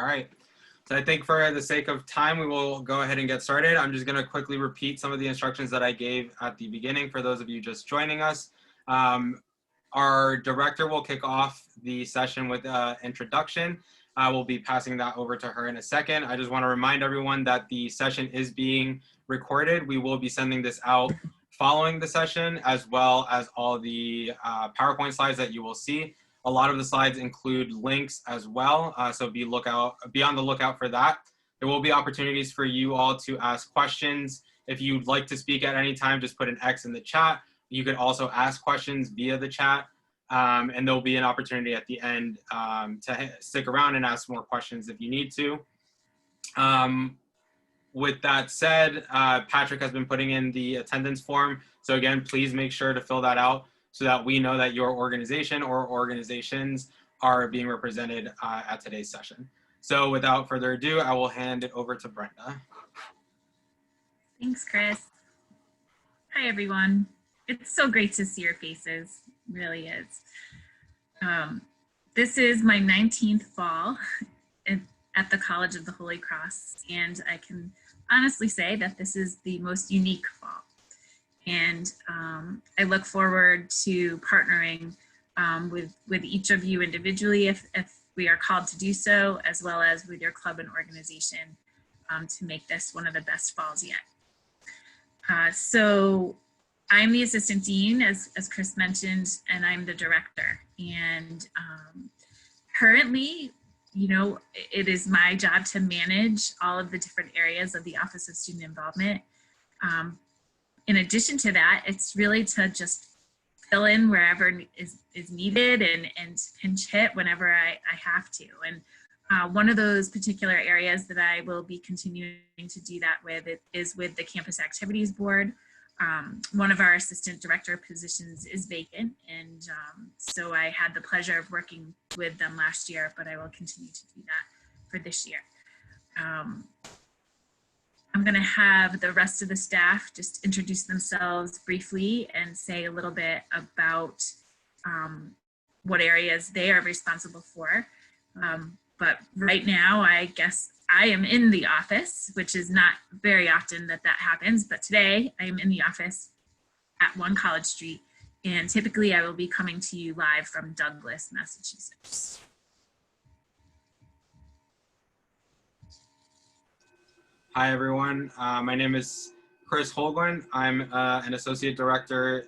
All right. So I think for the sake of time, we will go ahead and get started. I'm just going to quickly repeat some of the instructions that I gave at the beginning for those of you just joining us. Our director will kick off the session with an introduction. I will be passing that over to her in a second. I just want to remind everyone that the session is being recorded. We will be sending this out following the session, as well as all the PowerPoint slides that you will see. A lot of the slides include links as well, so be on the lookout for that. There will be opportunities for you all to ask questions. If you'd like to speak at any time, just put an X in the chat. You could also ask questions via the chat, and there'll be an opportunity at the end to stick around and ask more questions if you need to. With that said, Patrick has been putting in the attendance form. So again, please make sure to fill that out so that we know that your organization or organizations are being represented at today's session. So without further ado, I will hand it over to Brenda. Thanks, Chris. Hi, everyone. It's so great to see your faces, it really is. This is my 19th fall at the College of the Holy Cross, and I can honestly say that this is the most unique fall. And I look forward to partnering with each of you individually if we are called to do so, as well as with your club and organization to make this one of the best falls yet. So I'm the assistant dean, as Chris mentioned, and I'm the director. And currently, you know, it is my job to manage all of the different areas of the Office of Student Involvement. In addition to that, it's really to just fill in wherever is needed and pinch hit whenever I have to. And one of those particular areas that I will be continuing to do that with is with the Campus Activities Board. One of our assistant director positions is vacant, and so I had the pleasure of working with them last year, but I will continue to do that for this year. I'm going to have the rest of the staff just introduce themselves briefly and say a little bit about what areas they are responsible for. But right now, I guess I am in the office, which is not very often that happens, but today I am in the office at 1 College Street, and typically I will be coming to you live from Douglas, Massachusetts. Hi, everyone. My name is Chris Holguin. I'm an associate director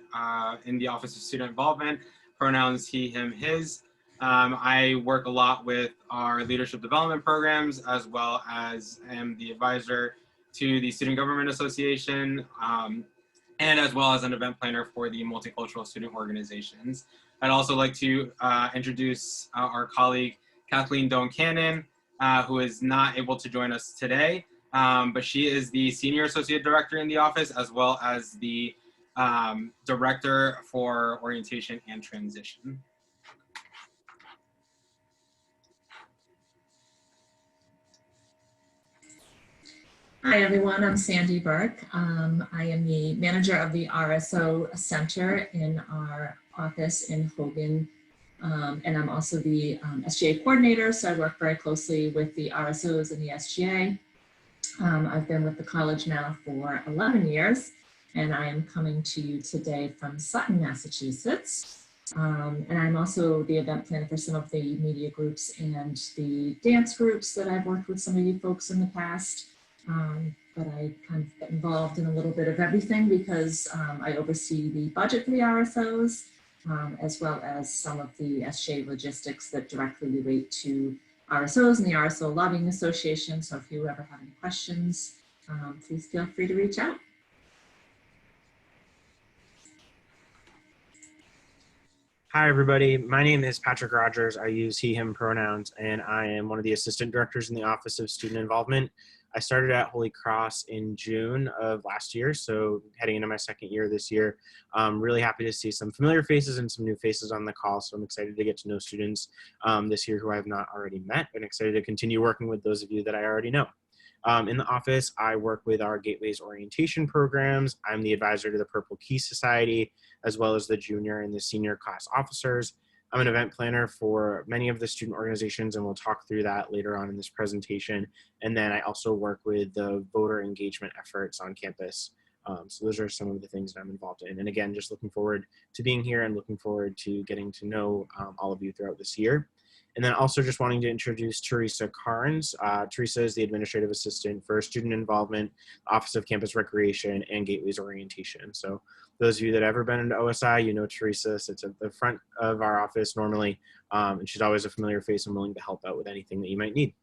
in the Office of Student Involvement, pronouns he, him, his. I work a lot with our leadership development programs, as well as am the advisor to the Student Government Association, and as well as an event planner for the multicultural student organizations. I'd also like to introduce our colleague, Kathleen Doan-Cannon, who is not able to join us today, but she is the Senior Associate Director in the office, as well as the Director for Orientation and Transition. Hi everyone, I'm Sandy Burke. I am the manager of the RSO Center in our office in Hogan, and I'm also the SGA coordinator, so I work very closely with the RSOs and the SGA. I've been with the college now for 11 years, and I am coming to you today from Sutton, Massachusetts. And I'm also the event planner for some of the media groups and the dance groups that I've worked with some of you folks in the past. But I kind of get involved in a little bit of everything because I oversee the budget for the RSOs, as well as some of the SGA logistics that directly relate to RSOs and the RSO Lobbying Association. So if you ever have any questions, please feel free to reach out. Hi, everybody. My name is Patrick Rogers. I use he, him pronouns, and I am one of the assistant directors in the Office of Student Involvement. I started at Holy Cross in June of last year, so heading into my second year this year. I'm really happy to see some familiar faces and some new faces on the call, so I'm excited to get to know students this year who I have not already met, and excited to continue working with those of you that I already know. In the office, I work with our Gateways orientation programs. I'm the advisor to the Purple Key Society, as well as the junior and the senior class officers. I'm an event planner for many of the student organizations, and we'll talk through that later on in this presentation. And then I also work with the voter engagement efforts on campus. So those are some of the things that I'm involved in. And again, just looking forward to being here and looking forward to getting to know all of you throughout this year. And then also just wanting to introduce Teresa Carnes. Teresa is the administrative assistant for student involvement, Office of Campus Recreation, and Gateways Orientation. So those of you that have ever been into OSI, you know Teresa sits at the front of our office normally, and she's always a familiar face and willing to help out with anything that you might need.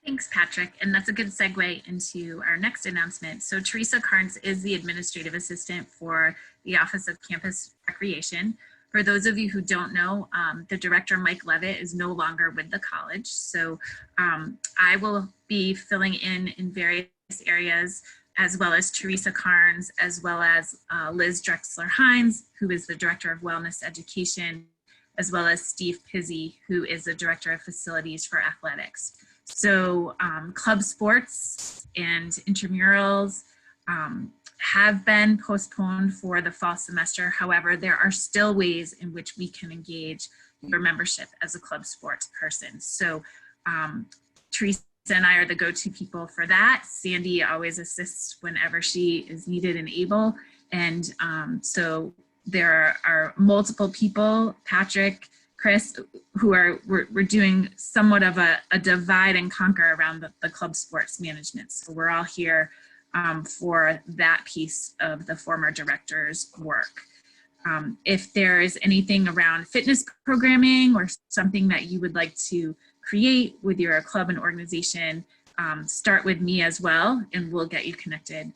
Thanks, Patrick. And that's a good segue into our next announcement. So Teresa Carnes is the administrative assistant for the Office of Campus Recreation. For those of you who don't know, the director, Mike Levitt, is no longer with the college. So I will be filling in various areas, as well as Teresa Carnes, as well as Liz Drexler-Hines, who is the Director of Wellness Education, as well as Steve Pizzi, who is the Director of Facilities for Athletics. So club sports and intramurals have been postponed for the fall semester. However, there are still ways in which we can engage your membership as a club sports person. So Teresa and I are the go-to people for that. Sandy always assists whenever she is needed and able. And so there are multiple people, Patrick, Chris, who we're doing somewhat of a divide and conquer around the club sports management. So we're all here for that piece of the former director's work. If there is anything around fitness programming or something that you would like to create with your club and organization, start with me as well, and we'll get you connected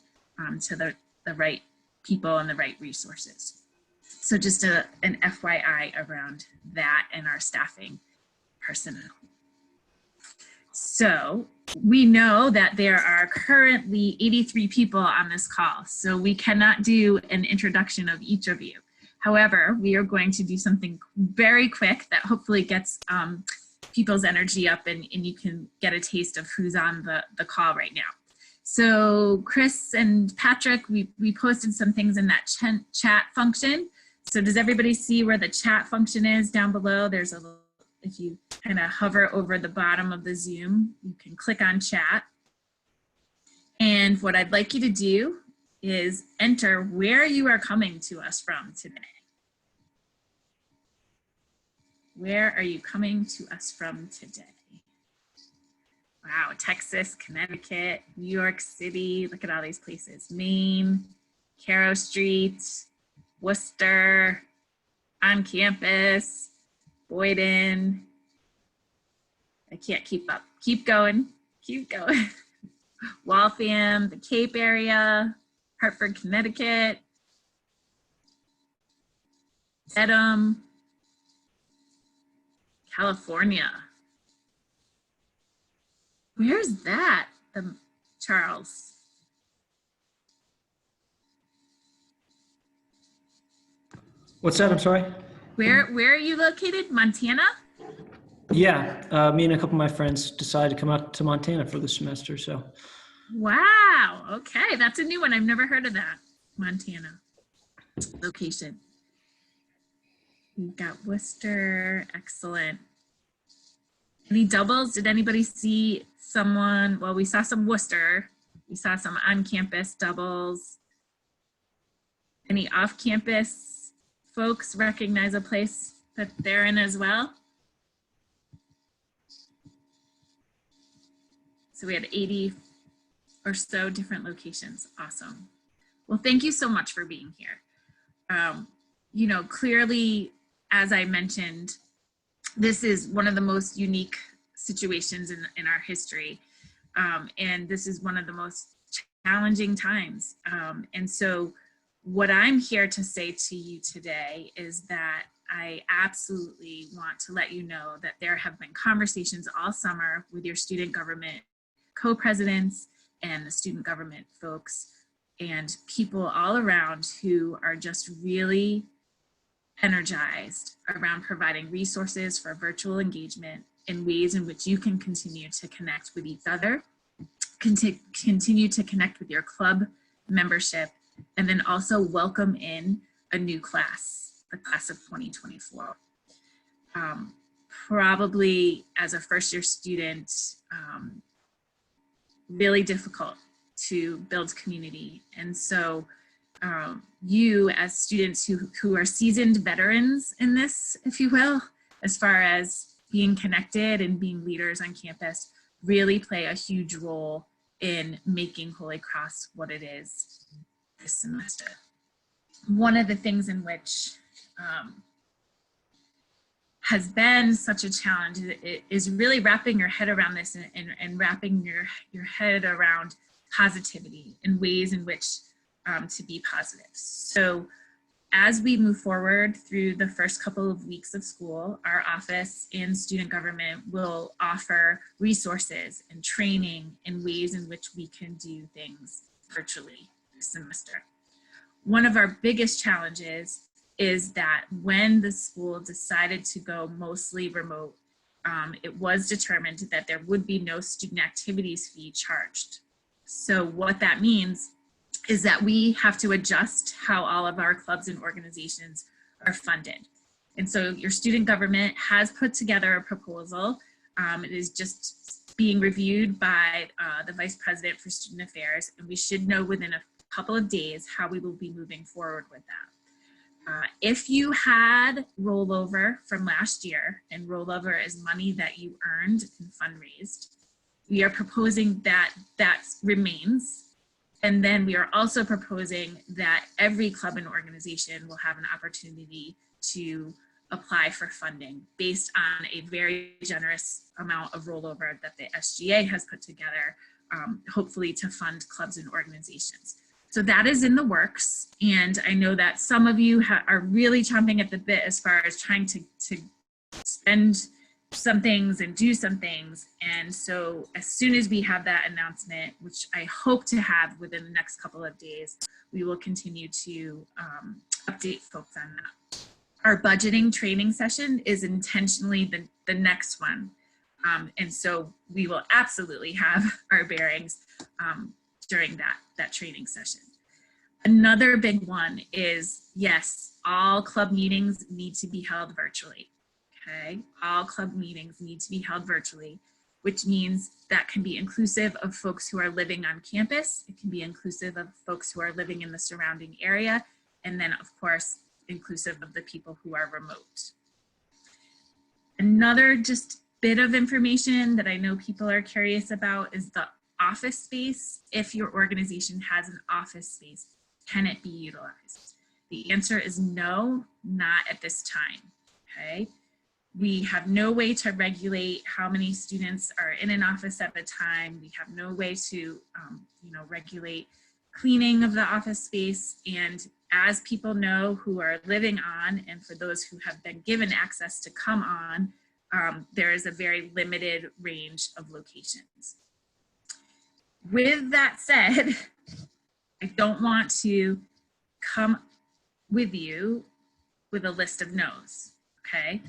to the right people and the right resources. So just an FYI around that and our staffing personnel. So we know that there are currently 83 people on this call, so we cannot do an introduction of each of you. However, we are going to do something very quick that hopefully gets people's energy up and you can get a taste of who's on the call right now. So Chris and Patrick, we posted some things in that chat function. So does everybody see where the chat function is down below? There's a little, if you kind of hover over the bottom of the Zoom, you can click on chat. And what I'd like you to do is enter where you are coming to us from today. Where are you coming to us from today? Wow, Texas, Connecticut, New York City, look at all these places. Maine, Caro Street, Worcester, on campus, Boyden. I can't keep up. Keep going, keep going. Waltham, the Cape area, Hartford, Connecticut, Dedham, California. Where's that, Charles? What's that? I'm sorry. Where are you located? Montana? Yeah, me and a couple of my friends decided to come out to Montana for the semester. So. Wow. Okay, that's a new one. I've never heard of that. Montana location. We've got Worcester. Excellent. Any doubles? Did anybody see someone? Well, we saw some Worcester. We saw some on-campus doubles. Any off-campus folks recognize a place that they're in as well? So we had 80 or so different locations. Awesome. Well, thank you so much for being here. You know, clearly, as I mentioned, this is one of the most unique situations in our history. And this is one of the most challenging times. And so what I'm here to say to you today is that I absolutely want to let you know that there have been conversations all summer with your student government co-presidents and the student government folks and people all around who are just really energized around providing resources for virtual engagement in ways in which you can continue to connect with each other, continue to connect with your club membership, and then also welcome in a new class the class of 2024. Probably as a first year student, really difficult to build community. And so you as students who are seasoned veterans in this, if you will, as far as being connected and being leaders on campus, really play a huge role in making Holy Cross what it is this semester. One of the things in which has been such a challenge is really wrapping your head around this and wrapping your head around positivity and ways in which to be positive. So as we move forward through the first couple of weeks of school, our office and student government will offer resources and training and ways in which we can do things virtually this semester. One of our biggest challenges is that when the school decided to go mostly remote, it was determined that there would be no student activities fee charged. So what that means is that we have to adjust how all of our clubs and organizations are funded. And so your student government has put together a proposal. It is just being reviewed by the Vice President for Student Affairs, and we should know within a couple of days how we will be moving forward with that. If you had rollover from last year, and rollover is money that you earned and fundraised, we are proposing that that remains. And then we are also proposing that every club and organization will have an opportunity to apply for funding based on a very generous amount of rollover that the SGA has put together, hopefully to fund clubs and organizations. So that is in the works. And I know that some of you are really chomping at the bit as far as trying to spend some things and do some things. And so as soon as we have that announcement, which I hope to have within the next couple of days, we will continue to update folks on that. Our budgeting training session is intentionally the next one. And so we will absolutely have our bearings during that training session. Another big one is, yes, all club meetings need to be held virtually. Okay, all club meetings need to be held virtually, which means that can be inclusive of folks who are living on campus. It can be inclusive of folks who are living in the surrounding area. And then of course, inclusive of the people who are remote. Another just bit of information that I know people are curious about is the office space. If your organization has an office space, can it be utilized? The answer is no, not at this time, okay? We have no way to regulate how many students are in an office at a time. We have no way to regulate cleaning of the office space. And as people know who are living on, and for those who have been given access to come on, there is a very limited range of locations. With that said, I don't want to come with you with a list of no's, okay?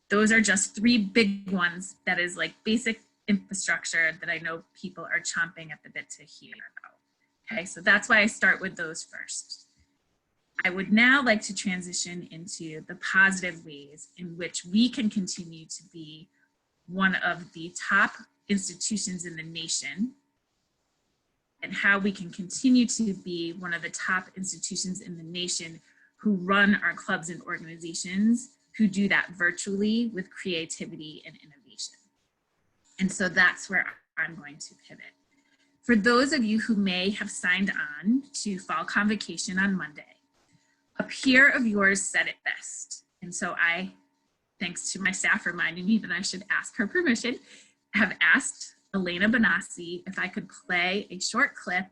Those are just three big ones that is like basic infrastructure that I know people are chomping at the bit to hear about. Okay, so that's why I start with those first. I would now like to transition into the positive ways in which we can continue to be one of the top institutions in the nation, and how we can continue to be one of the top institutions in the nation who run our clubs and organizations, who do that virtually with creativity and innovation. And so that's where I'm going to pivot. For those of you who may have signed on to Fall Convocation on Monday, a peer of yours said it best. And so I, thanks to my staff reminding me that I should ask her permission, have asked Elena Benassi if I could play a short clip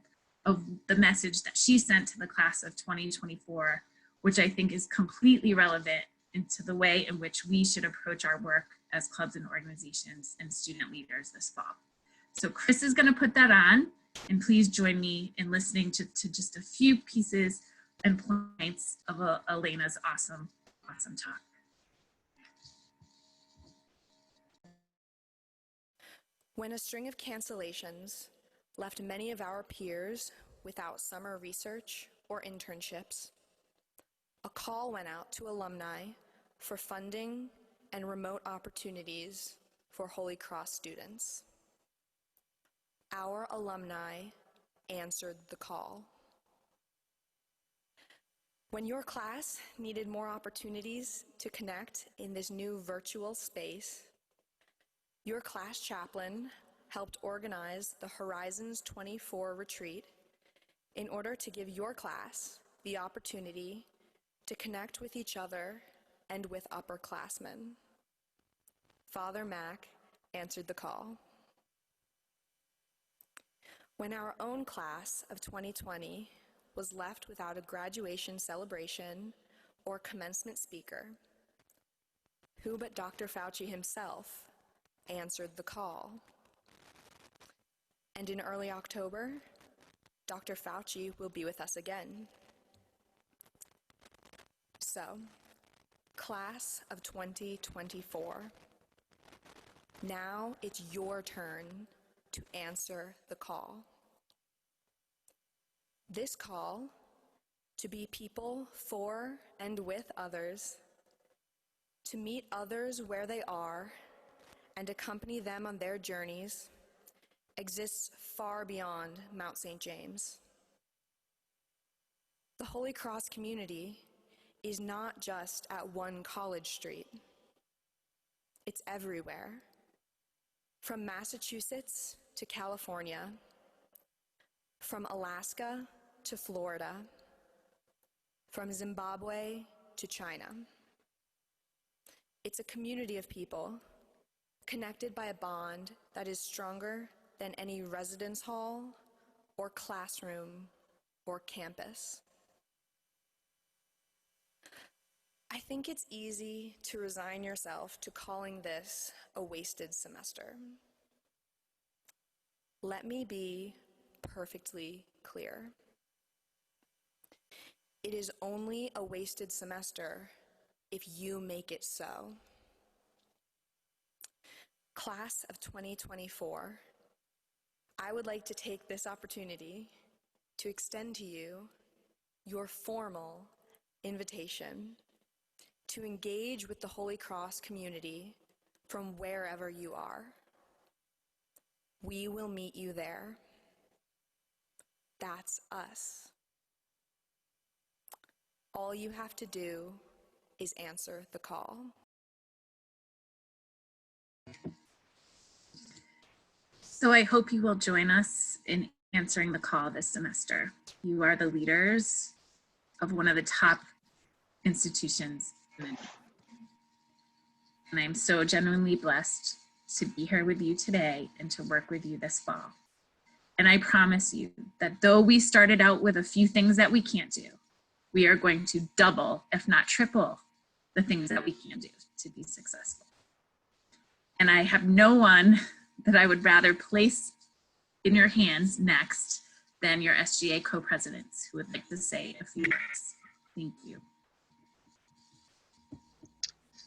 of the message that she sent to the class of 2024, which I think is completely relevant into the way in which we should approach our work as clubs and organizations and student leaders this fall. So Chris is going to put that on, and please join me in listening to just a few pieces and points of Elena's awesome talk. When a string of cancellations left many of our peers without summer research or internships, a call went out to alumni for funding and remote opportunities for Holy Cross students. Our alumni answered the call. When your class needed more opportunities to connect in this new virtual space, your class chaplain helped organize the Horizons 24 retreat in order to give your class the opportunity to connect with each other and with upperclassmen. Father Mac answered the call. When our own class of 2020 was left without a graduation celebration or commencement speaker, who but Dr. Fauci himself answered the call? And in early October, Dr. Fauci will be with us again. So, class of 2024, now it's your turn to answer the call. This call to be people for and with others, to meet others where they are and accompany them on their journeys, exists far beyond Mount St. James. The Holy Cross community is not just at one College Street. It's everywhere. From Massachusetts to California, from Alaska to Florida, from Zimbabwe to China. It's a community of people connected by a bond that is stronger than any residence hall or classroom or campus. I think it's easy to resign yourself to calling this a wasted semester. Let me be perfectly clear. It is only a wasted semester if you make it so. Class of 2024, I would like to take this opportunity to extend to you your formal invitation to engage with the Holy Cross community from wherever you are. We will meet you there. That's us. All you have to do is answer the call. So I hope you will join us in answering the call this semester. You are the leaders of one of the top institutions. And I'm so genuinely blessed to be here with you today and to work with you this fall. And I promise you that though we started out with a few things that we can't do, we are going to double, if not triple, the things that we can do to be successful. And I have no one that I would rather place in your hands next than your SGA co-presidents who would like to say a few words. Thank you.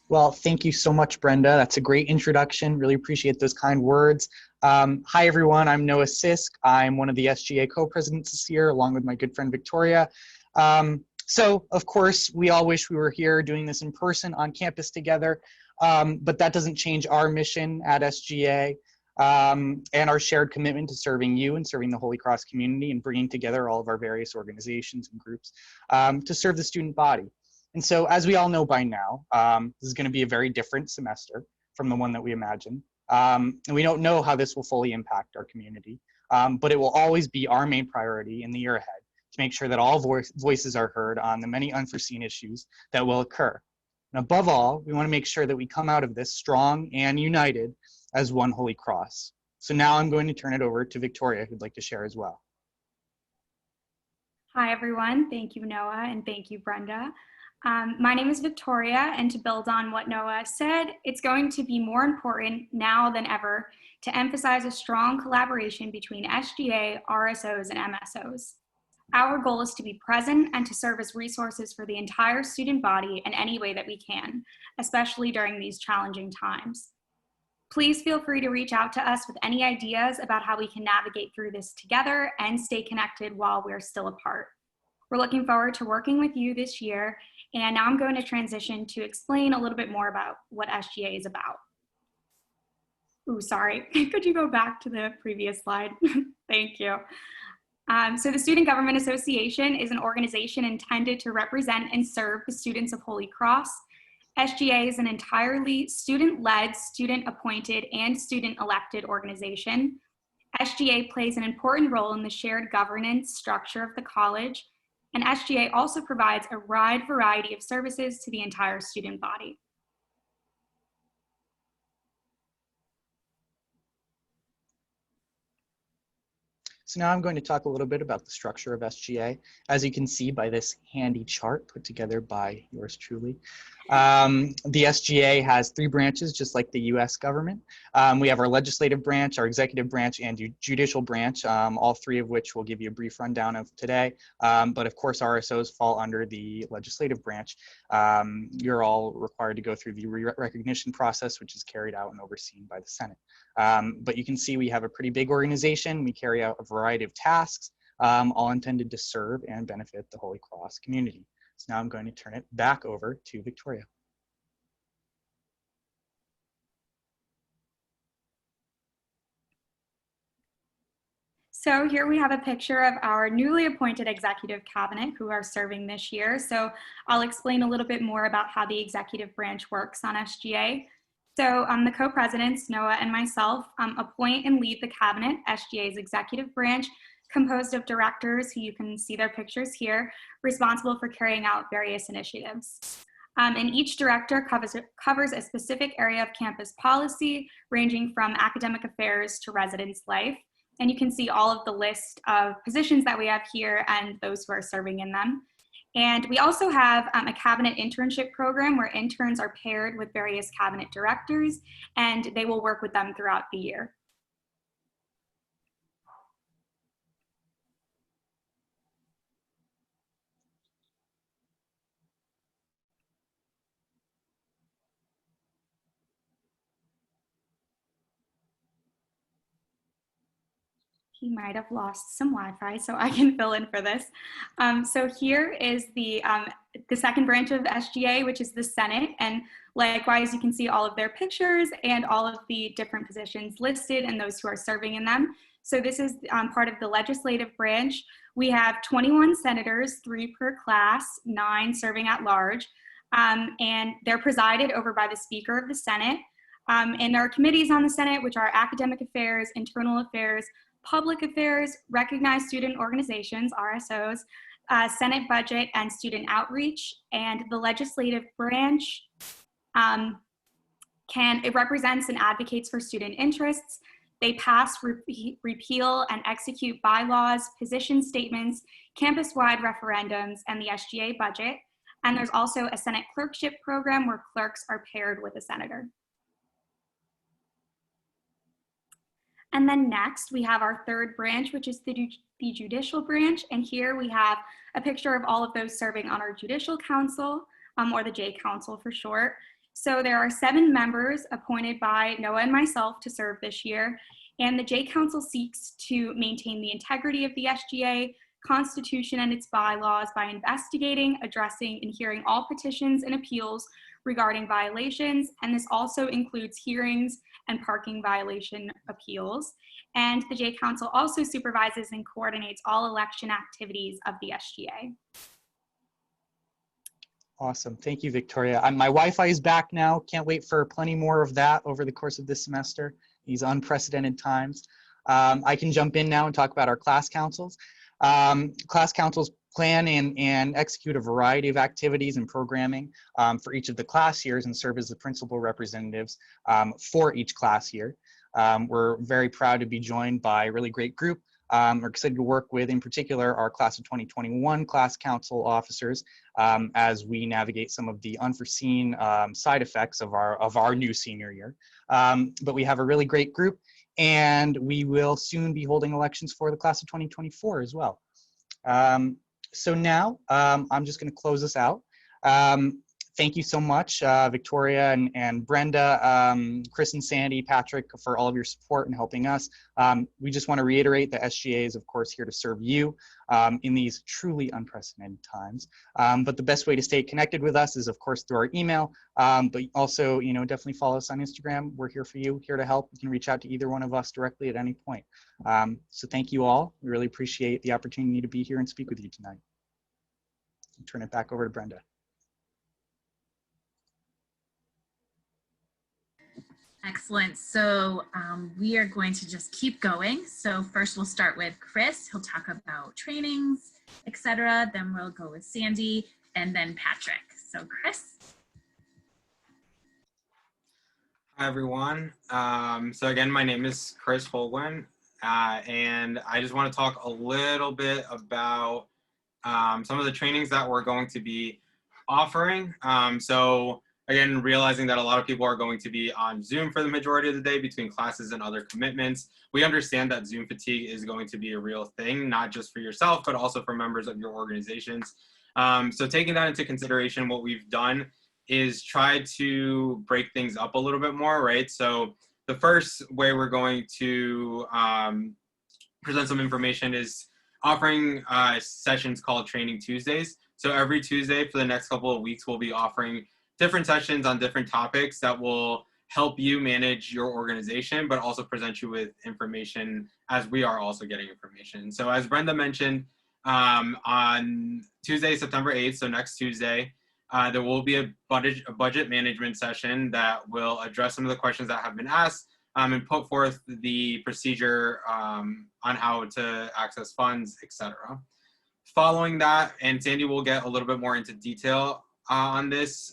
Well, thank you so much, Brenda. That's a great introduction. Really appreciate those kind words. Hi, everyone. I'm Noah Sisk. I'm one of the SGA co-presidents this year, along with my good friend, Victoria. So, of course, we all wish we were here doing this in person on campus together, but that doesn't change our mission at SGA and our shared commitment to serving you and serving the Holy Cross community and bringing together all of our various organizations and groups to serve the student body. And so, as we all know by now, this is going to be a very different semester from the one that we imagined. And we don't know how this will fully impact our community, but it will always be our main priority in the year ahead to make sure that all voices are heard on the many unforeseen issues that will occur. And above all, we want to make sure that we come out of this strong and united as one Holy Cross. So now I'm going to turn it over to Victoria, who'd like to share as well. Hi, everyone. Thank you, Noah, and thank you, Brenda. My name is Victoria, and to build on what Noah said, it's going to be more important now than ever to emphasize a strong collaboration between SGA, RSOs, and MSOs. Our goal is to be present and to serve as resources for the entire student body in any way that we can, especially during these challenging times. Please feel free to reach out to us with any ideas about how we can navigate through this together and stay connected while we're still apart. We're looking forward to working with you this year And now I'm going to transition to explain a little bit more about what SGA is about. Ooh, sorry, could you go back to the previous slide? Thank you. So the Student Government Association is an organization intended to represent and serve the students of Holy Cross. SGA is an entirely student-led, student-appointed, and student-elected organization. SGA plays an important role in the shared governance structure of the college, and SGA also provides a wide variety of services to the entire student body. So now I'm going to talk a little bit about the structure of SGA. As you can see by this handy chart put together by yours truly, the SGA has 3 branches, just like the US government. We have our legislative branch, our executive branch, and judicial branch, all 3 of which we'll give you a brief rundown of today. But of course, RSOs fall under the legislative branch. You're all required to go through the recognition process, which is carried out and overseen by the Senate. But you can see we have a pretty big organization. We carry out a variety of tasks, all intended to serve and benefit the Holy Cross community. So now I'm going to turn it back over to Victoria. So here we have a picture of our newly appointed executive cabinet who are serving this year. So I'll explain a little bit more about how the executive branch works on SGA. So the co-presidents, Noah and myself, appoint and lead the cabinet, SGA's executive branch, composed of directors who you can see their pictures here, responsible for carrying out various initiatives. And each director covers a specific area of campus policy, ranging from academic affairs to residence life. And you can see all of the list of positions that we have here and those who are serving in them. And we also have a cabinet internship program where interns are paired with various cabinet directors, and they will work with them throughout the year. He might have lost some Wi-Fi, so I can fill in for this. So here is the second branch of SGA, which is the Senate. And likewise, you can see all of their pictures and all of the different positions listed and those who are serving in them. So this is part of the legislative branch. We have 21 senators, 3 per class, 9 serving at large. And they're presided over by the Speaker of the Senate. And there are committees on the Senate, which are academic affairs, internal affairs, public affairs, recognized student organizations, RSOs, Senate budget, and student outreach. And the legislative branch it represents and advocates for student interests. They pass, repeal, and execute bylaws, position statements, campus-wide referendums, and the SGA budget. And there's also a Senate clerkship program where clerks are paired with a senator. And then next, we have our third branch, which is the judicial branch. And here we have a picture of all of those serving on our judicial council, or the J Council for short. So there are 7 members appointed by Noah and myself to serve this year. And the J Council seeks to maintain the integrity of the SGA, Constitution, and its bylaws by investigating, addressing, and hearing all petitions and appeals regarding violations. And this also includes hearings and parking violation appeals. And the J Council also supervises and coordinates all election activities of the SGA. Awesome. Thank you, Victoria. My Wi-Fi is back now. Can't wait for plenty more of that over the course of this semester, these unprecedented times. I can jump in now and talk about our class councils. Class councils plan and execute a variety of activities and programming for each of the class years and serve as the principal representatives for each class year. We're very proud to be joined by a really great group. We're excited to work with, in particular, our class of 2021 class council officers as we navigate some of the unforeseen side effects of our new senior year. But we have a really great group, and we will soon be holding elections for the class of 2024 as well. So now I'm just going to close this out. thank you so much, Victoria and Brenda, Chris and Sandy, Patrick, for all of your support in helping us. We just want to reiterate that SGA is, of course, here to serve you in these truly unprecedented times. But the best way to stay connected with us is, of course, through our email, but also, definitely follow us on Instagram. We're here for you, here to help. You can reach out to either one of us directly at any point. So thank you all. We really appreciate the opportunity to be here and speak with you tonight. I'll turn it back over to Brenda. Excellent. So we are going to just keep going. So first we'll start with Chris. He'll talk about trainings, etc. Then we'll go with Sandy and then Patrick. So Chris. Hi, everyone. So again, my name is Chris Holguin, and I just want to talk a little bit about some of the trainings that we're going to be offering. So again, realizing that a lot of people are going to be on Zoom for the majority of the day between classes and other commitments. We understand that Zoom fatigue is going to be a real thing, not just for yourself, but also for members of your organizations. So taking that into consideration, what we've done is try to break things up a little bit more, right? So the first way we're going to present some information is offering sessions called Training Tuesdays. So every Tuesday for the next couple of weeks, we'll be offering different sessions on different topics that will help you manage your organization, but also present you with information as we are also getting information. So as Brenda mentioned, on Tuesday, September 8th, so next Tuesday, there will be a budget management session that will address some of the questions that have been asked and put forth the procedure on how to access funds, etc. Following that, and Sandy will get a little bit more into detail on this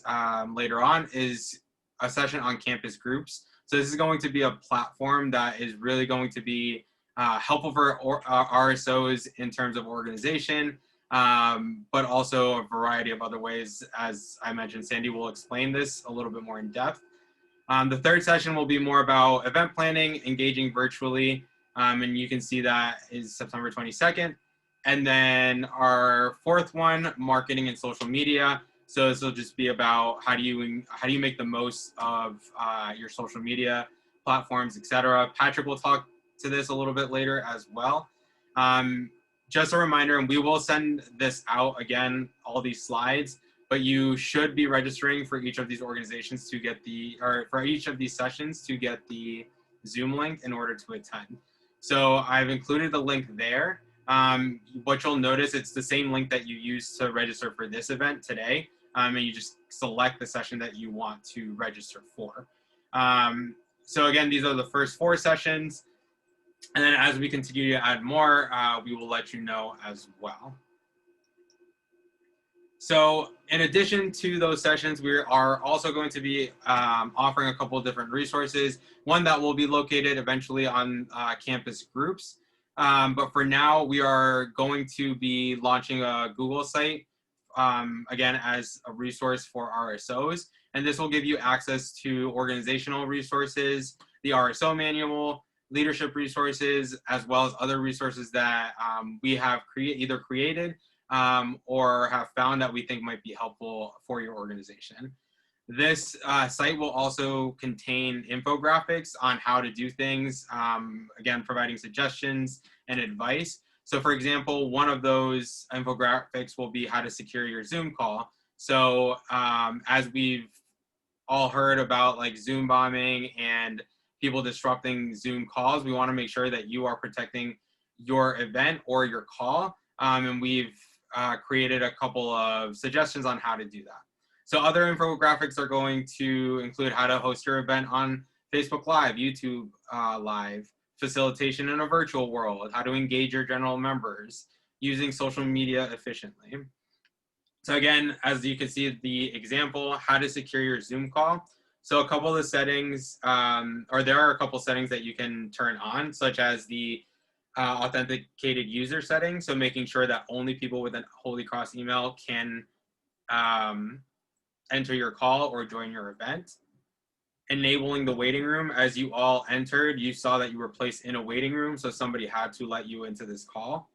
later on, is a session on campus groups. So this is going to be a platform that is really going to be helpful for RSOs in terms of organization, but also a variety of other ways. As I mentioned, Sandy will explain this a little bit more in depth. The third session will be more about event planning, engaging virtually, and you can see that is September 22nd. And then our fourth one, marketing and social media. So this will just be about how do you make the most of your social media platforms, etc. Patrick will talk to this a little bit later as well. Just a reminder, and we will send this out again, all these slides, but you should be registering for each of these organizations to get for each of these sessions to get the Zoom link in order to attend. So I've included the link there. What you'll notice, it's the same link that you used to register for this event today, and you just select the session that you want to register for. So again, these are the first 4 sessions, and then as we continue to add more, we will let you know as well. So in addition to those sessions, we are also going to be offering a couple of different resources. One that will be located eventually on campus groups. But for now, we are going to be launching a Google site, again, as a resource for RSOs. And this will give you access to organizational resources, the RSO manual, leadership resources, as well as other resources that we have either created or have found that we think might be helpful for your organization. This site will also contain infographics on how to do things, again, providing suggestions and advice. So for example, one of those infographics will be how to secure your Zoom call. So as we've all heard about like Zoom bombing and people disrupting Zoom calls, we want to make sure that you are protecting your event or your call. And we've created a couple of suggestions on how to do that. So other infographics are going to include how to host your event on Facebook Live, YouTube Live, facilitation in a virtual world, how to engage your general members, using social media efficiently. So again, as you can see the example, how to secure your Zoom call. So a couple of the settings, or there are a couple settings that you can turn on, such as the authenticated user setting. So making sure that only people with a Holy Cross email can enter your call or join your event. Enabling the waiting room. As you all entered, you saw that you were placed in a waiting room, so somebody had to let you into this call.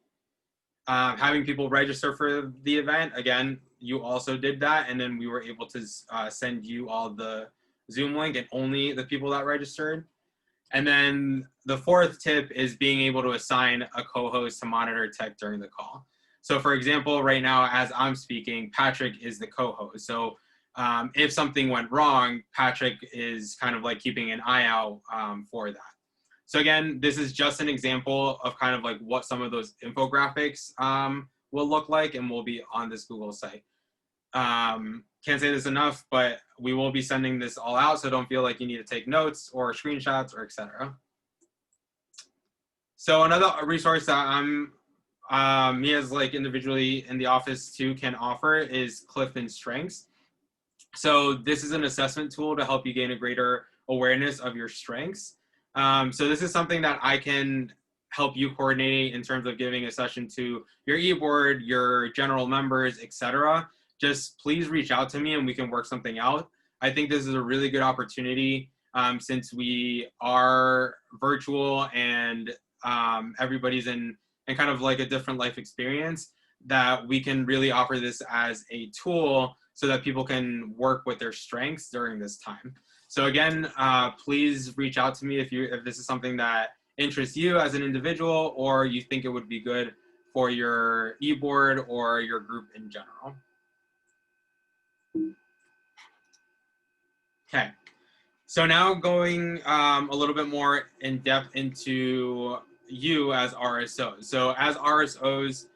Having people register for the event. Again, you also did that, and then we were able to send you all the Zoom link and only the people that registered. And then the fourth tip is being able to assign a co-host to monitor tech during the call. So for example, right now, as I'm speaking, Patrick is the co-host. So if something went wrong, Patrick is kind of like keeping an eye out for that. So again, this is just an example of kind of like what some of those infographics will look like and will be on this Google site. Can't say this enough, but we will be sending this all out, so don't feel like you need to take notes or screenshots or etc. So another resource that me as like individually in the office too can offer is Clifton Strengths. So this is an assessment tool to help you gain a greater awareness of your strengths. So this is something that I can help you coordinate in terms of giving a session to your e-board, your general members, etc. Just please reach out to me and we can work something out. I think this is a really good opportunity since we are virtual and everybody's in kind of like a different life experience, that we can really offer this as a tool so that people can work with their strengths during this time. So again, please reach out to me if this is something that interests you as an individual or you think it would be good for your e-board or your group in general. Okay, so now going a little bit more in depth into you as RSOs. So as RSOs,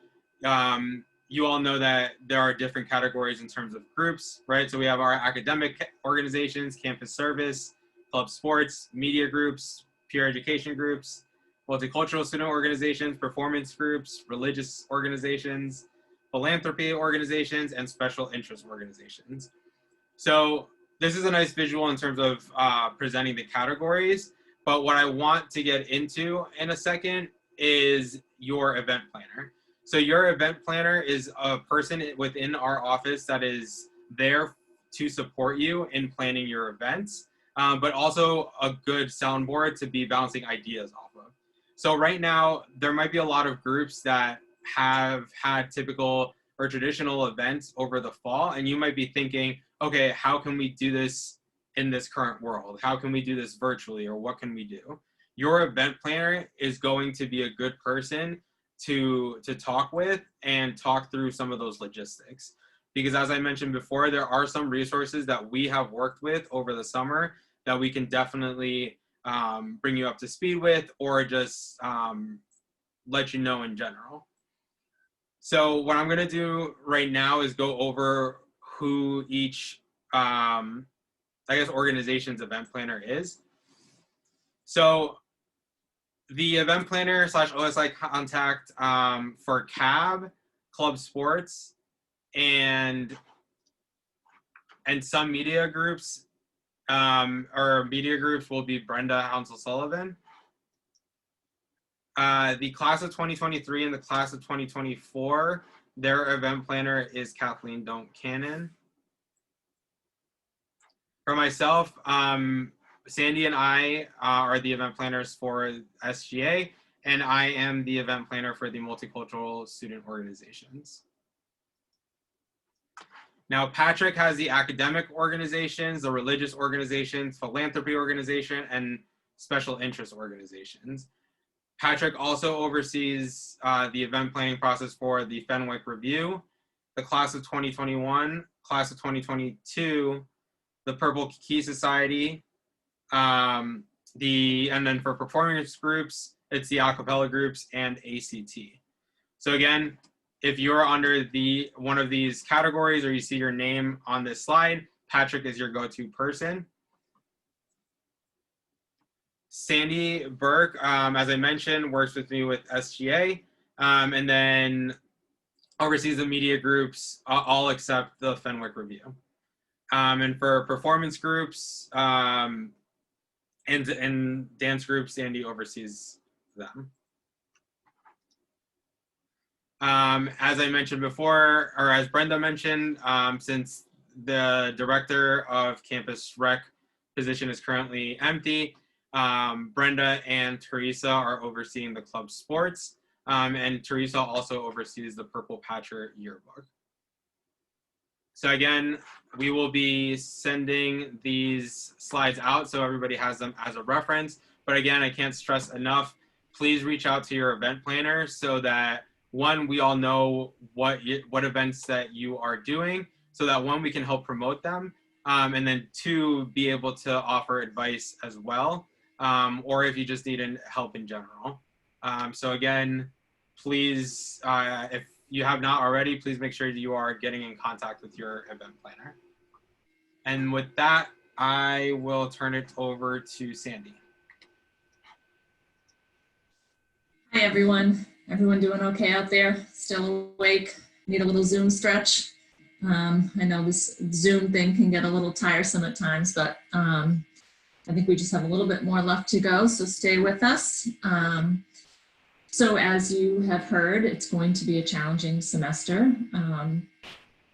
you all know that there are different categories in terms of groups, right? So we have our academic organizations, campus service, club sports, media groups, peer education groups, multicultural student organizations, performance groups, religious organizations, philanthropy organizations, and special interest organizations. So this is a nice visual in terms of presenting the categories, but what I want to get into in a second is your event planner. So your event planner is a person within our office that is there to support you in planning your events, but also a good soundboard to be bouncing ideas off of. So right now, there might be a lot of groups that have had typical or traditional events over the fall, and you might be thinking, okay, how can we do this in this current world? How can we do this virtually, or what can we do? Your event planner is going to be a good person to talk with and talk through some of those logistics. Because as I mentioned before, there are some resources that we have worked with over the summer that we can definitely bring you up to speed with, or just let you know in general. So what I'm gonna do right now is go over who each, I guess, organization's event planner is. So the event planner / OSI contact for CAB, club sports, and some media groups, or media groups will be Brenda Hounsell-Sullivan. The class of 2023 and the class of 2024, their event planner is Kathleen Don't-Cannon. For myself, Sandy and I are the event planners for SGA, and I am the event planner for the multicultural student organizations. Now, Patrick has the academic organizations, the religious organizations, philanthropy organization, and special interest organizations. Patrick also oversees the event planning process for the Fenwick Review, the class of 2021, class of 2022, the Purple Key Society, and then for performance groups, it's the acapella groups and ACT. So again, if you're under one of these categories or you see your name on this slide, Patrick is your go-to person. Sandy Burke, as I mentioned, works with me with SGA, and then oversees the media groups, all except the Fenwick Review. And for performance groups and dance groups, Sandy oversees them. As I mentioned before, or as Brenda mentioned, since the director of campus rec position is currently empty, Brenda and Teresa are overseeing the club sports, and Teresa also oversees the Purple Patcher yearbook. So again, we will be sending these slides out so everybody has them as a reference. But again, I can't stress enough, please reach out to your event planner so that one, we all know what events that you are doing, so that one, we can help promote them. And then two, be able to offer advice as well, or if you just need help in general. So again, please, if you have not already, please make sure you are getting in contact with your event planner. And with that, I will turn it over to Sandy. Hi, everyone. Everyone doing okay out there? Still awake? Need a little Zoom stretch? I know this Zoom thing can get a little tiresome at times, but I think we just have a little bit more left to go, so stay with us. So as you have heard, it's going to be a challenging semester, and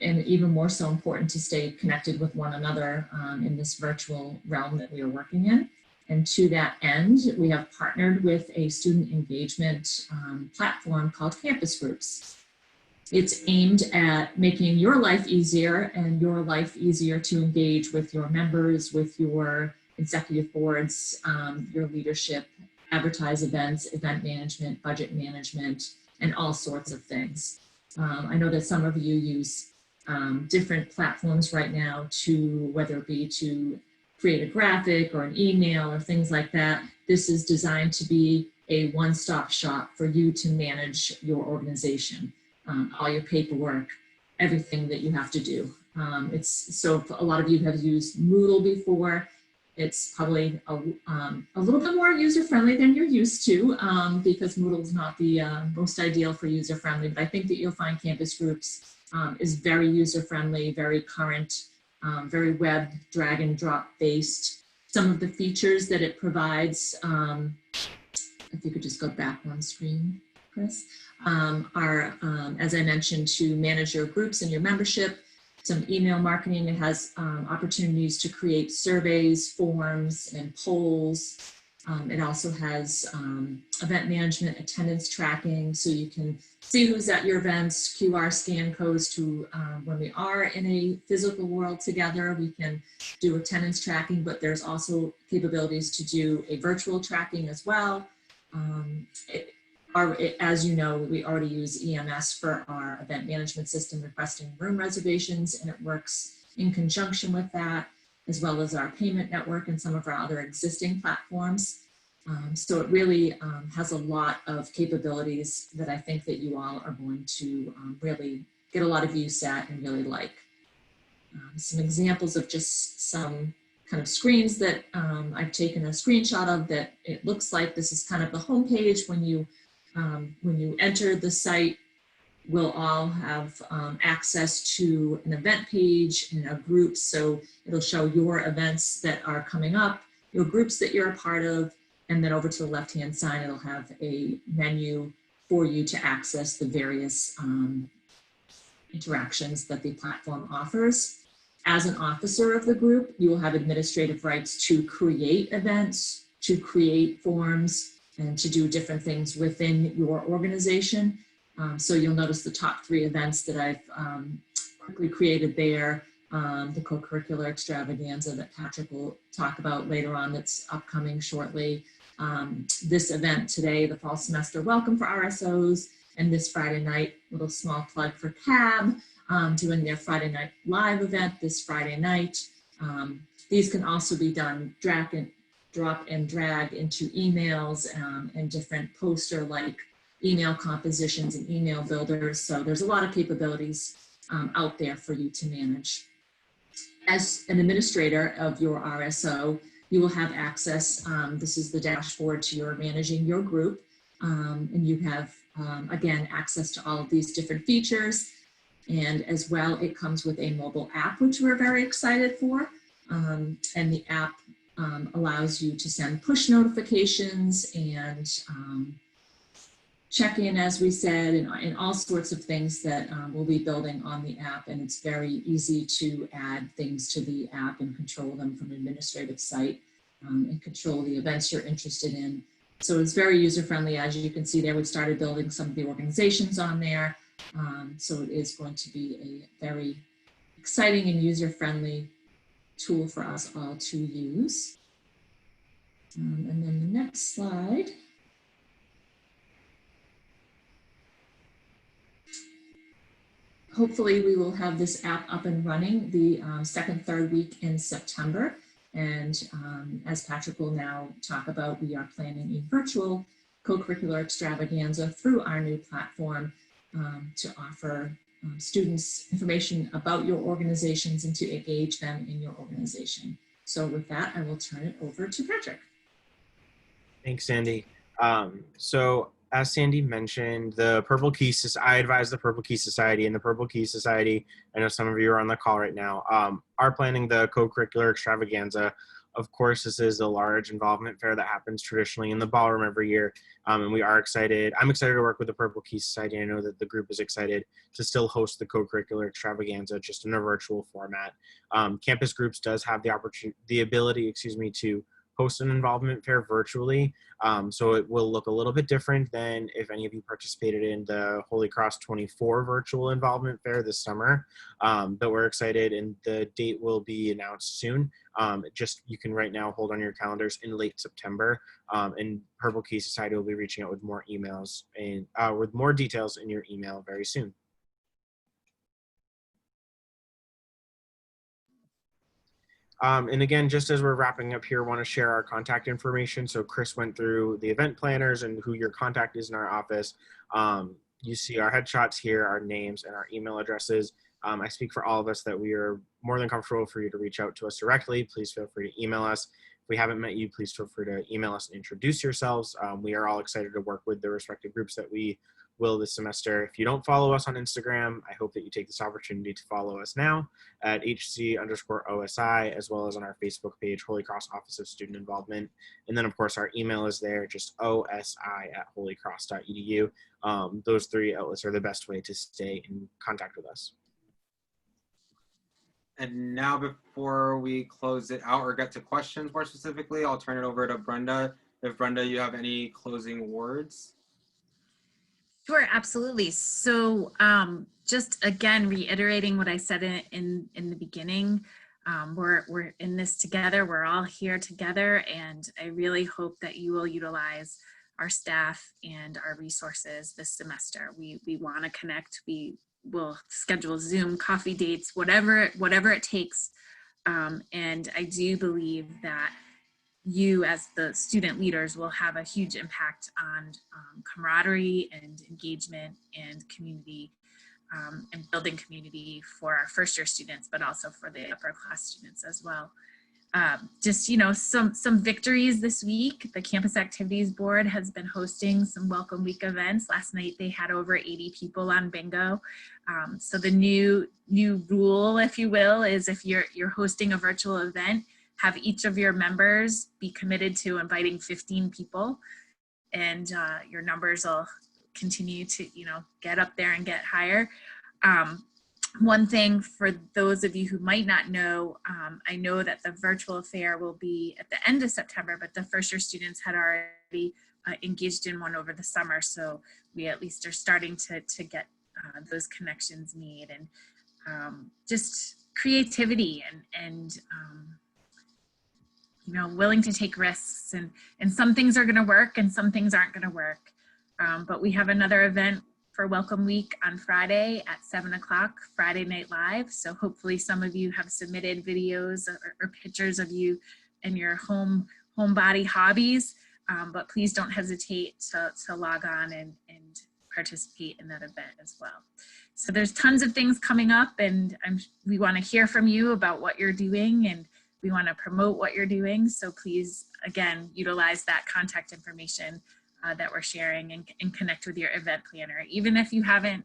even more so important to stay connected with one another in this virtual realm that we are working in. And to that end, we have partnered with a student engagement platform called Campus Groups. It's aimed at making your life easier and your life easier to engage with your members, with your executive boards, your leadership, advertise events, event management, budget management, and all sorts of things. I know that some of you use different platforms right now to, whether it be to create a graphic or an email or things like that. This is designed to be a one-stop shop for you to manage your organization, all your paperwork, everything that you have to do. So a lot of you have used Moodle before. It's probably a little bit more user-friendly than you're used to because Moodle is not the most ideal for user-friendly, but I think that you'll find Campus Groups is very user-friendly, very current, very web drag and drop based. Some of the features that it provides, if you could just go back one screen, Chris, are, as I mentioned, to manage your groups and your membership, some email marketing. It has opportunities to create surveys, forms, and polls. It also has event management, attendance tracking, so you can see who's at your events, QR scan codes to when we are in a physical world together, we can do attendance tracking, but there's also capabilities to do a virtual tracking as well. As you know, we already use EMS for our event management system, requesting room reservations, and it works in conjunction with that, as well as our payment network and some of our other existing platforms. So it really has a lot of capabilities that I think that you all are going to really get a lot of use at and really like. Some examples of just some kind of screens that I've taken a screenshot of that it looks like. This is kind of the home page. When you enter the site, we'll all have access to an event page and a group. So it'll show your events that are coming up, your groups that you're a part of, and then over to the left-hand side, it'll have a menu for you to access the various interactions that the platform offers. As an officer of the group, you will have administrative rights to create events, to create forms, and to do different things within your organization. So you'll notice the top 3 events that I've quickly created there. The co-curricular extravaganza that Patrick will talk about later on that's upcoming shortly. This event today, the fall semester welcome for RSOs, and this Friday night, little small plug for CAB, doing their Friday night live event this Friday night. These can also be done drag and drag into emails and different poster-like email compositions and email builders. So there's a lot of capabilities out there for you to manage. As an administrator of your RSO, you will have access, this is the dashboard to your managing your group, and you have, again, access to all of these different features. And as well, it comes with a mobile app, which we're very excited for. And the app allows you to send push notifications and check in, as we said, and all sorts of things that we'll be building on the app. And it's very easy to add things to the app and control them from an administrative site and control the events you're interested in. So it's very user-friendly. As you can see there, we've started building some of the organizations on there. So it is going to be a very exciting and user-friendly tool for us all to use. And then the next slide. Hopefully we will have this app up and running the second, third week in September. And as Patrick will now talk about, we are planning a virtual co-curricular extravaganza through our new platform to offer students information about your organizations and to engage them in your organization. So with that, I will turn it over to Patrick. Thanks, Sandy. So as Sandy mentioned, the Purple Key I advise the Purple Key Society, and the Purple Key Society, I know some of you are on the call right now, are planning the co-curricular extravaganza. Of course, this is a large involvement fair that happens traditionally in the ballroom every year, and we are excited. I'm excited to work with the Purple Key Society. I know that the group is excited to still host the co-curricular extravaganza, just in a virtual format. Campus Groups does have the ability, to host an involvement fair virtually. So it will look a little bit different than if any of you participated in the Holy Cross 24 virtual involvement fair this summer. But we're excited, and the date will be announced soon. You can right now hold on your calendars in late September, and Purple Key Society will be reaching out with more emails and with more details in your email very soon. And again, just as we're wrapping up here, I want to share our contact information. So Chris went through the event planners and who your contact is in our office. You see our headshots here, our names, and our email addresses. I speak for all of us that we are more than comfortable for you to reach out to us directly. Please feel free to email us. If we haven't met you, please feel free to email us and introduce yourselves. We are all excited to work with the respective groups that we will this semester. If you don't follow us on Instagram, I hope that you take this opportunity to follow us now at HC_OSI, as well as on our Facebook page, Holy Cross Office of Student Involvement. And then of course our email is there, just osi@holycross.edu. Those three outlets are the best way to stay in contact with us. And now before we close it out or get to questions more specifically, I'll turn it over to Brenda. If Brenda, you have any closing words? Sure, absolutely. So just again, reiterating what I said in the beginning, we're in this together. We're all here together, and I really hope that you will utilize our staff and our resources this semester. We want to connect. We will schedule Zoom, coffee dates, whatever it takes. And I do believe that you as the student leaders will have a huge impact on camaraderie and engagement and community and building community for our first year students, but also for the upper class students as well. Just, some victories this week. The Campus Activities Board has been hosting some Welcome Week events. Last night they had over 80 people on bingo. So the new rule, if you will, is if you're hosting a virtual event, have each of your members be committed to inviting 15 people, and your numbers will continue to, get up there and get higher. One thing for those of you who might not know, I know that the virtual fair will be at the end of September, but the first year students had already engaged in one over the summer. So we at least are starting to get those connections made, and just creativity and willing to take risks, and some things are going to work and some things aren't going to work. But we have another event for Welcome Week on Friday at 7 o'clock, Friday Night Live. So hopefully some of you have submitted videos or pictures of you and your homebody hobbies, but please don't hesitate to log on and participate in that event as well. So there's tons of things coming up, and we want to hear from you about what you're doing, and we want to promote what you're doing. So please, again, utilize that contact information that we're sharing, and connect with your event planner. Even if you haven't,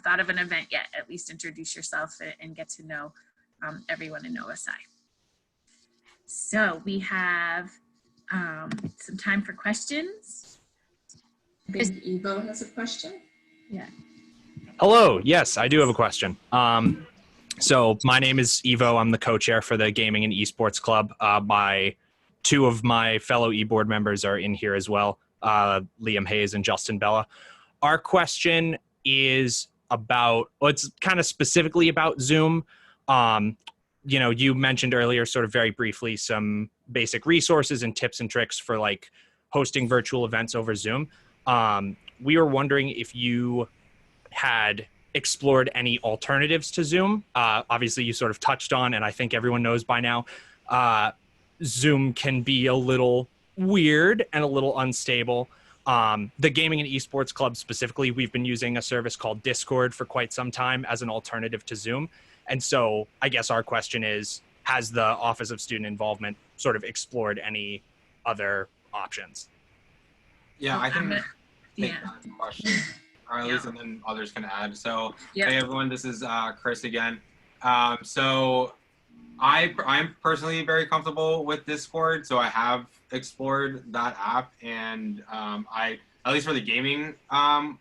thought of an event yet, at least introduce yourself and get to know everyone in OSI. So we have some time for questions. I think Evo has a question. Yeah. Hello. Yes, I do have a question. So my name is Evo. I'm the co-chair for the Gaming and Esports Club. Two of my fellow e-board members are in here as well, Liam Hayes and Justin Bella. Our question is it's kind of specifically about Zoom. You mentioned earlier sort of very briefly some basic resources and tips and tricks for like hosting virtual events over Zoom. We were wondering if you had explored any alternatives to Zoom. Obviously, you sort of touched on, and I think everyone knows by now, Zoom can be a little weird and a little unstable. The Gaming and Esports Club specifically, we've been using a service called Discord for quite some time as an alternative to Zoom. And so I guess our question is, has the Office of Student Involvement sort of explored any other options? Yeah, I can take Yeah. that question, or at least, and then others can add. So, Yeah. hey everyone, this is Chris again. So I'm personally very comfortable with Discord, so I have explored that app, and at least for the gaming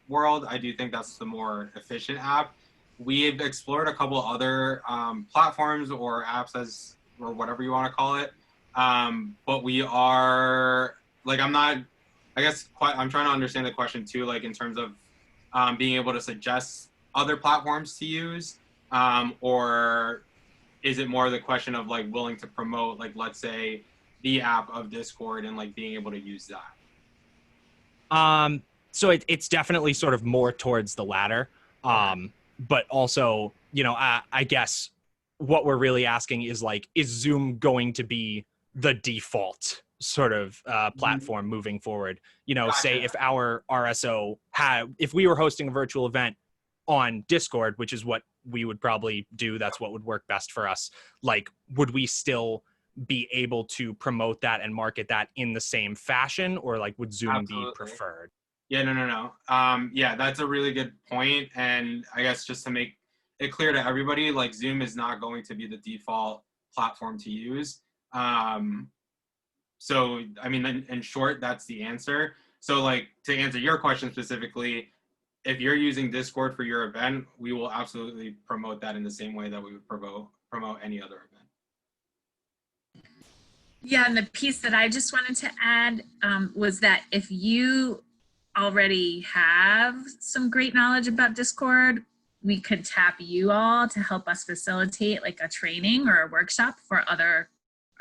world, I do think that's the more efficient app. We've explored a couple other platforms or apps, or whatever you want to call it, but we are like, I'm trying to understand the question too, like in terms of being able to suggest other platforms to use, or is it more the question of like willing to promote, like, let's say the app of Discord and like being able to use that? So it's definitely sort of more towards the latter. But also, I guess what we're really asking is like, is Zoom going to be the default sort of platform moving forward? Say if our RSO if we were hosting a virtual event on Discord, which is what we would probably do, that's what would work best for us. Like, would we still be able to promote that and market that in the same fashion, or like would Zoom Absolutely. be preferred? Yeah, no. Yeah, that's a really good point. And I guess just to make it clear to everybody, like Zoom is not going to be the default platform to use. So, I mean, in short, that's the answer. So like, to answer your question specifically, if you're using Discord for your event, we will absolutely promote that in the same way that we would promote any other event. Yeah, and the piece that I just wanted to add was that if you already have some great knowledge about Discord, we could tap you all to help us facilitate like a training or a workshop for other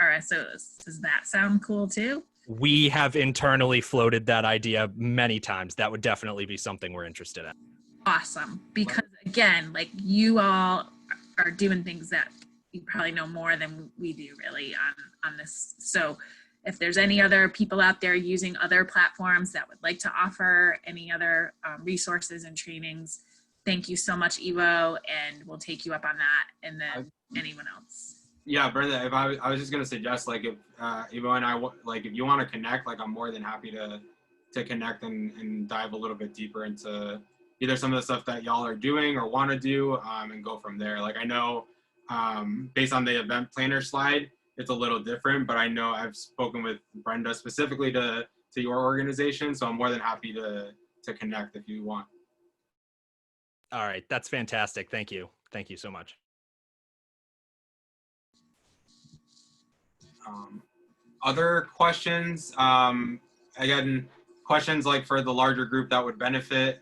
RSOs. Does that sound cool too? We have internally floated that idea many times. That would definitely be something we're interested in. Awesome. Because again, like you all are doing things that you probably know more than we do really on this. So if there's any other people out there using other platforms that would like to offer any other resources and trainings, thank you so much, Evo, and we'll take you up on that. And then anyone else. Yeah, Brenda, if I was just gonna suggest, like, if Evo and I, like, if you want to connect, like, I'm more than happy to connect and dive a little bit deeper into either some of the stuff that y'all are doing or want to do, and go from there. Like, I know based on the event planner slide, it's a little different, but I know I've spoken with Brenda specifically to your organization, so I'm more than happy to connect if you want. All right, that's fantastic. Thank you. Thank you so much. Other questions? Again, questions like for the larger group that would benefit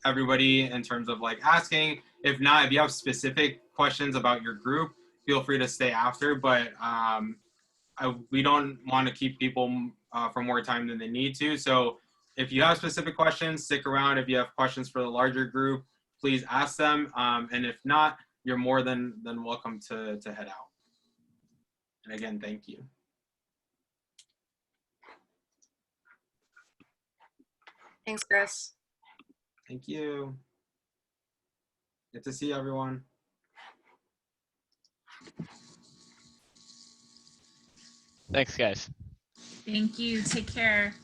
everybody in terms of like asking. If not, if you have specific questions about your group, feel free to stay after, but we don't want to keep people for more time than they need to. So if you have specific questions, stick around. If you have questions for the larger group, please ask them. And if not, you're more than welcome to head out. And again, thank you. Thanks, Chris. Thank you. Good to see everyone. Thanks, guys. Thank you. Take care.